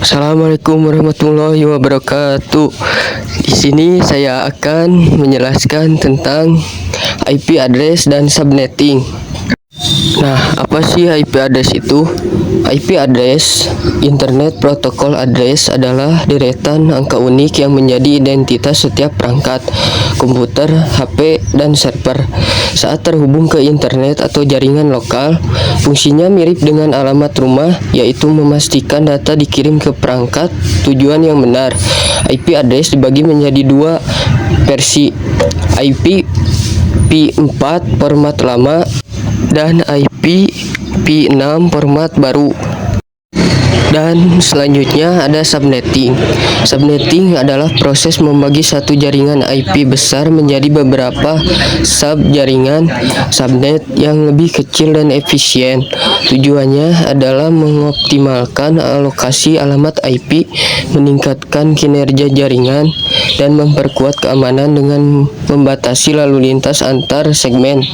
Assalamualaikum warahmatullahi wabarakatuh. Di sini saya akan menjelaskan tentang IP address dan subnetting. Nah, apa sih IP address itu? IP address, Internet Protocol Address, adalah deretan angka unik yang menjadi identitas setiap perangkat komputer, HP, dan server saat terhubung ke internet atau jaringan lokal. Fungsinya mirip dengan alamat rumah, yaitu memastikan data dikirim ke perangkat tujuan yang benar. IP address dibagi menjadi dua versi, IP P4 format lama dan IP P6 format baru. Dan selanjutnya ada subnetting. Subnetting adalah proses membagi satu jaringan IP besar menjadi beberapa sub-jaringan subnet yang lebih kecil dan efisien. Tujuannya adalah mengoptimalkan alokasi alamat IP, meningkatkan kinerja jaringan, dan memperkuat keamanan dengan membatasi lalu lintas antar segmen.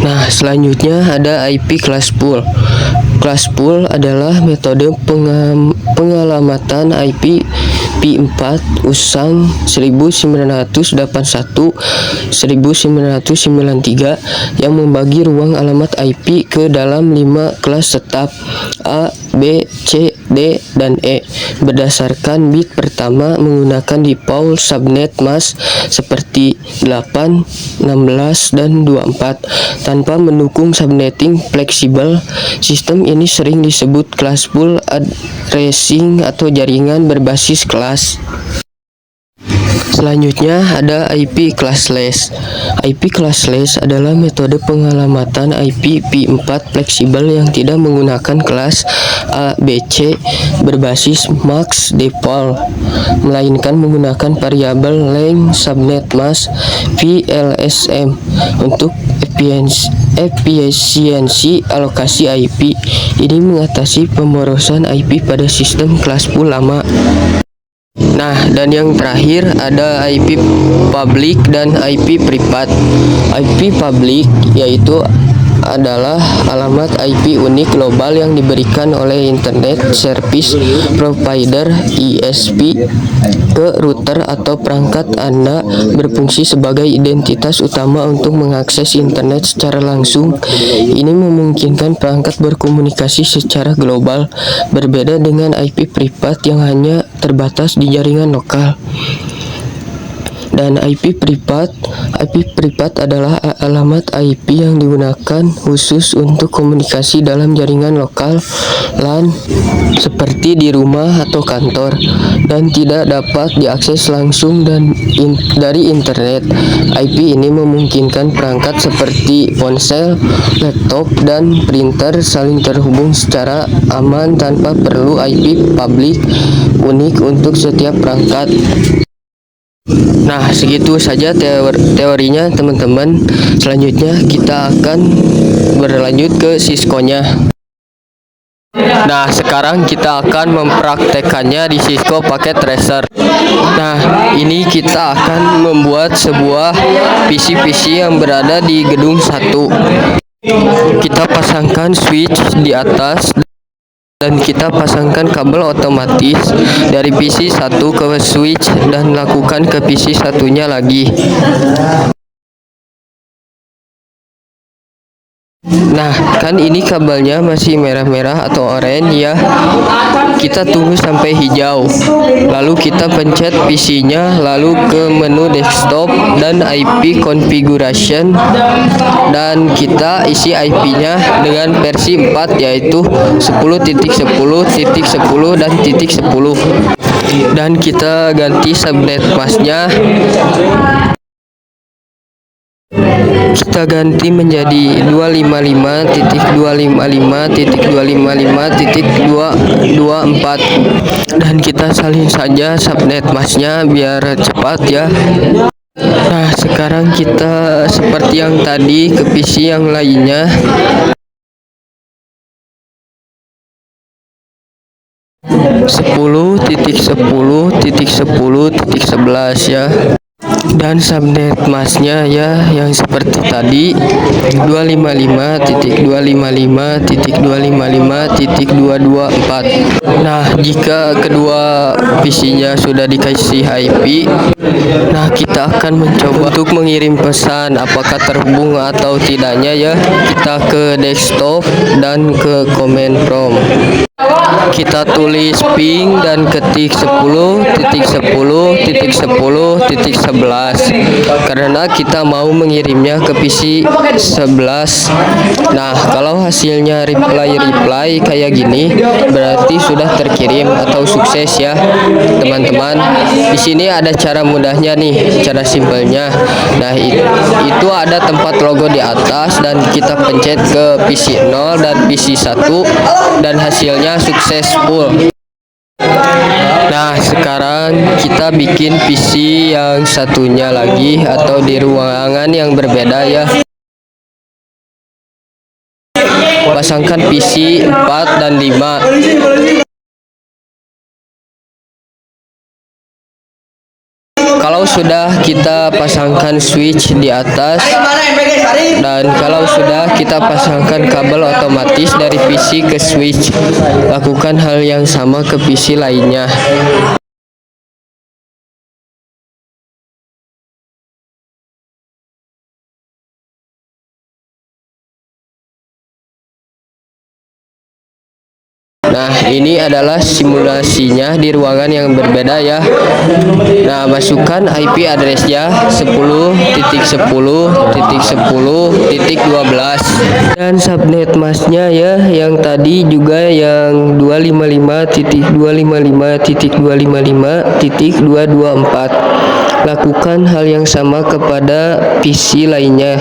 Nah, selanjutnya ada IP class pool. Class pool adalah metode pengalamatan IP P4 usang 1981-1993 yang membagi ruang alamat IP ke dalam 5 kelas tetap A, B, C, D, dan E berdasarkan bit pertama menggunakan default subnet mask seperti 8, 16, dan 24 tanpa mendukung subnetting fleksibel. Sistem ini sering disebut class pool addressing atau jaringan berbasis kelas. Selanjutnya ada IP classless. IP classless adalah metode pengalamatan IP P4 fleksibel yang tidak menggunakan kelas A, B, C berbasis max default, melainkan menggunakan variabel length subnet mask VLSM untuk efisiensi alokasi IP. Ini mengatasi pemborosan IP pada sistem class pool lama. Nah, dan yang terakhir ada IP public dan IP privat. IP public yaitu adalah alamat IP unik global yang diberikan oleh Internet Service Provider (ISP) ke router atau perangkat Anda, berfungsi sebagai identitas utama untuk mengakses internet secara langsung. Ini memungkinkan perangkat berkomunikasi secara global, berbeda dengan IP privat yang hanya terbatas di jaringan lokal. Dan IP privat adalah alamat IP yang digunakan khusus untuk komunikasi dalam jaringan lokal LAN seperti di rumah atau kantor, dan tidak dapat diakses langsung dari internet. IP ini memungkinkan perangkat seperti ponsel, laptop, dan printer saling terhubung secara aman tanpa perlu IP publik unik untuk setiap perangkat. Nah, segitu saja teorinya teman-teman. Selanjutnya kita akan berlanjut ke Cisco-nya. Nah, sekarang kita akan mempraktekannya di Cisco Packet Tracer. Nah, ini kita akan membuat sebuah PC yang berada di gedung 1. Kita pasangkan switch di atas dan kita pasangkan kabel otomatis dari PC 1 ke switch dan lakukan ke PC satunya lagi. Nah, kan ini kabelnya masih merah-merah atau oranye ya. Kita tunggu sampai hijau. Lalu kita pencet PC-nya, lalu ke menu desktop dan IP configuration, dan kita isi IP-nya dengan versi 4 yaitu 10.10.10 dan .10. Dan kita ganti subnet mask-nya. Kita ganti menjadi 255.255.255.224 dan kita salin saja subnet mask-nya biar cepat ya. Nah, sekarang kita seperti yang tadi ke PC yang lainnya. .10.10.10.11 ya. dan subnet masnya ya yang seperti tadi 255.255.255.224. Nah, jika kedua PC-nya sudah dikasih IP, nah kita akan mencoba untuk mengirim pesan apakah terhubung atau tidaknya ya. Kita ke desktop dan ke command prompt. Kita tulis ping dan ketik 10.10.10.11 karena kita mau mengirimnya ke PC 11. Nah, kalau hasilnya reply kayak gini berarti sudah terkirim atau sukses ya, teman-teman. Di sini ada cara mudahnya nih, cara simpelnya. Nah, itu ada tempat logo di atas dan kita pencet ke PC 0 dan PC 1 dan hasilnya successful. Nah, sekarang kita bikin PC yang satunya lagi atau di ruangan yang berbeda ya. Pasangkan PC 4 dan 5. Kalau sudah kita pasangkan switch di atas dan kalau sudah kita pasangkan kabel otomatis dari PC ke switch, lakukan hal yang sama ke PC lainnya. Nah, ini adalah simulasinya di ruangan yang berbeda ya. Nah, masukkan IP addressnya 10.10.10.12 dan subnet masnya ya yang tadi juga yang 255.255.254. Lakukan hal yang sama kepada PC lainnya.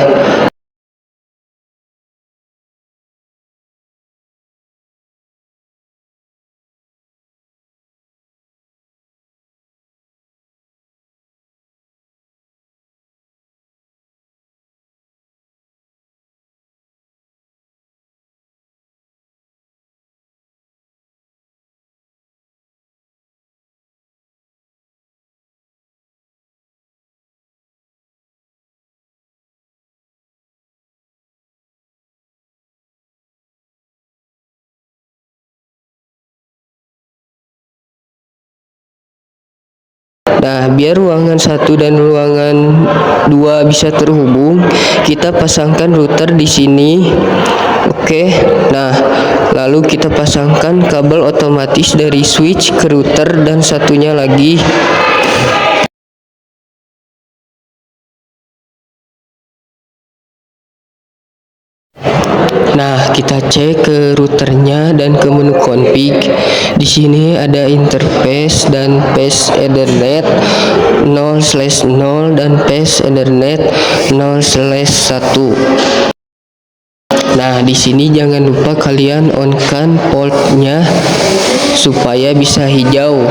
Nah, biar ruangan 1 dan ruangan 2 bisa terhubung, kita pasangkan router di sini. Oke. Nah, lalu kita pasangkan kabel otomatis dari switch ke router dan satunya lagi. Nah, kita cek ke routernya dan ke menu config. Di sini ada interface dan path Ethernet 0/0 dan path Ethernet 0/1. Nah, di sini jangan lupa kalian on-kan portnya supaya bisa hijau.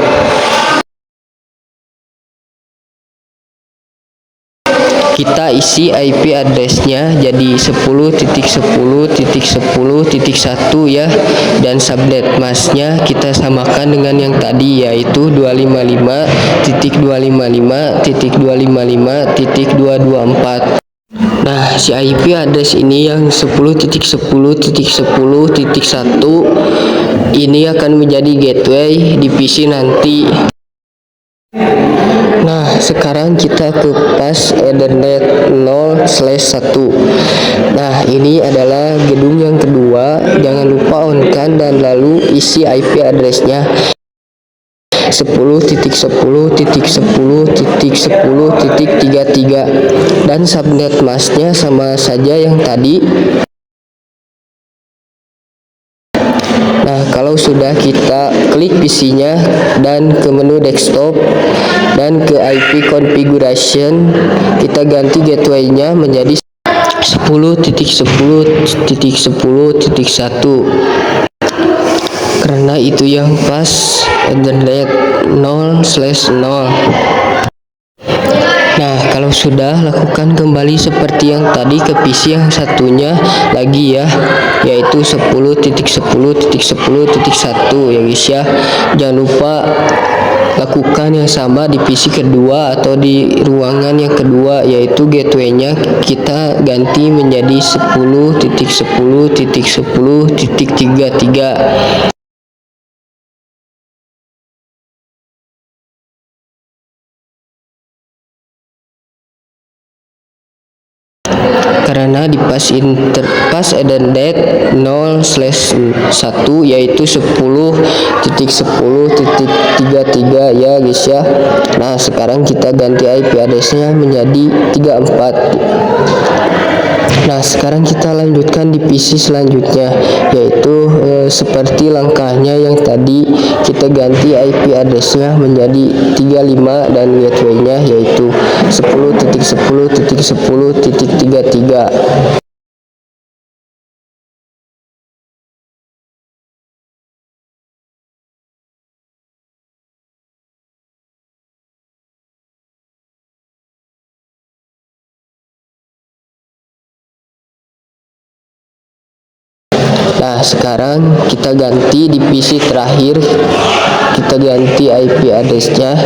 Kita isi IP addressnya jadi 10.10.10.1 ya, dan subnet masnya kita samakan dengan yang tadi yaitu 255.255.224. Nah, si IP address ini yang 10.10.10.1 ini akan menjadi gateway di PC nanti. Nah, sekarang kita ke path Ethernet 0/1. Nah, ini adalah gedung yang kedua. Jangan lupa on-kan dan lalu isi IP addressnya 10.10.10.10.33 dan subnet masknya sama saja yang tadi. Nah, kalau sudah kita klik PC-nya dan ke menu desktop dan ke IP configuration, kita ganti gateway-nya menjadi 10.10.10.1 karena itu yang pas Ethernet 0/0. Nah, kalau sudah, lakukan kembali seperti yang tadi ke PC yang satunya lagi ya, yaitu 10.10.10.1 ya guys ya. Jangan lupa lakukan yang sama di PC kedua atau di ruangan yang kedua, yaitu gateway-nya kita ganti menjadi 10.10.10.33. Karena di pas addended 0/1 yaitu 10.10.33 ya guys ya. Nah, sekarang kita ganti IP address-nya menjadi 34. Nah, sekarang kita lanjutkan di PC selanjutnya, yaitu seperti langkahnya yang tadi, kita ganti IP address-nya menjadi 35 dan gateway-nya yaitu 10.10.10.33. Nah, sekarang kita ganti di PC terakhir, kita ganti IP address-nya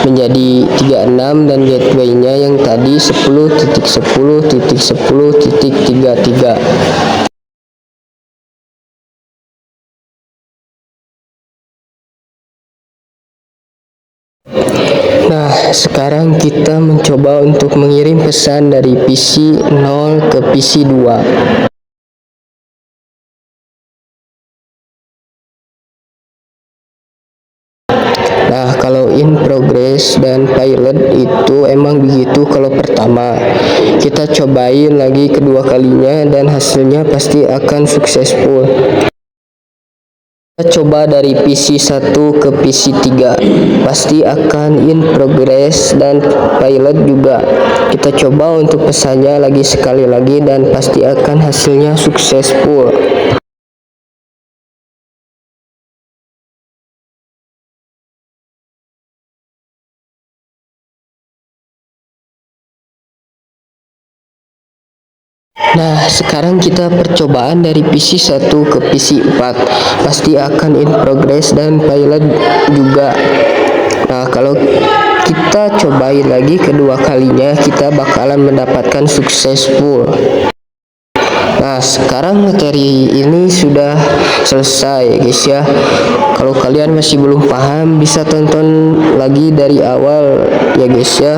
menjadi 36 dan gateway-nya yang tadi 10.10.10.33. Nah, sekarang kita mencoba untuk mengirim pesan dari PC 0 ke PC 2. Nah, kalau in progress dan pilot itu emang begitu kalau pertama. Kita cobain lagi kedua kalinya dan hasilnya pasti akan successful. Kita coba dari PC 1 ke PC 3, pasti akan in progress dan pilot juga. Kita coba untuk pesannya lagi sekali lagi dan pasti akan hasilnya successful. Nah, sekarang kita percobaan dari PC 1 ke PC 4. Pasti akan in progress dan pilot juga. Nah, kalau kita cobain lagi kedua kalinya, kita bakalan mendapatkan successful. Nah, sekarang materi ini sudah selesai guys ya. Kalau kalian masih belum paham, bisa tonton lagi dari awal ya guys ya.